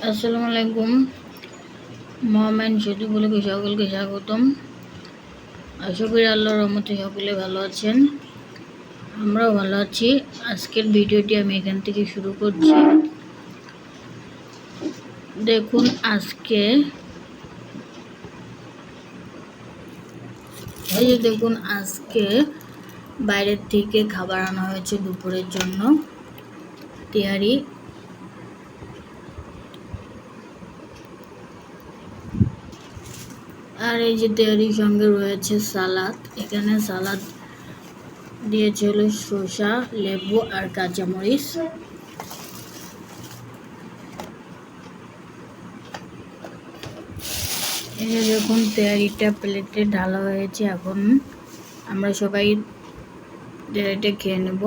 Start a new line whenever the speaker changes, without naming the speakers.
আসসালামু আলাইকুম। মহামান্য সচিব বলে সকলকে স্বাগতম। আশা করি আল্লাহর রহমতে সকলে ভালো আছেন, আমরাও ভালো আছি। আজকের ভিডিওটি আমি এখান থেকে শুরু করছি। দেখুন, আজকে বাইরের থেকে খাবার আনা হয়েছে দুপুরের জন্য। তেহারি, আর এই যে তেহারির সঙ্গে রয়েছে সালাদ। এখানে সালাদ দিয়েছে হলো শসা, লেবু আর কাঁচামরিচ। এই যে দেখুন, তেহারিটা প্লেটে ঢালা হয়েছে। এখন আমরা সবাই তেহারিটা খেয়ে নেব।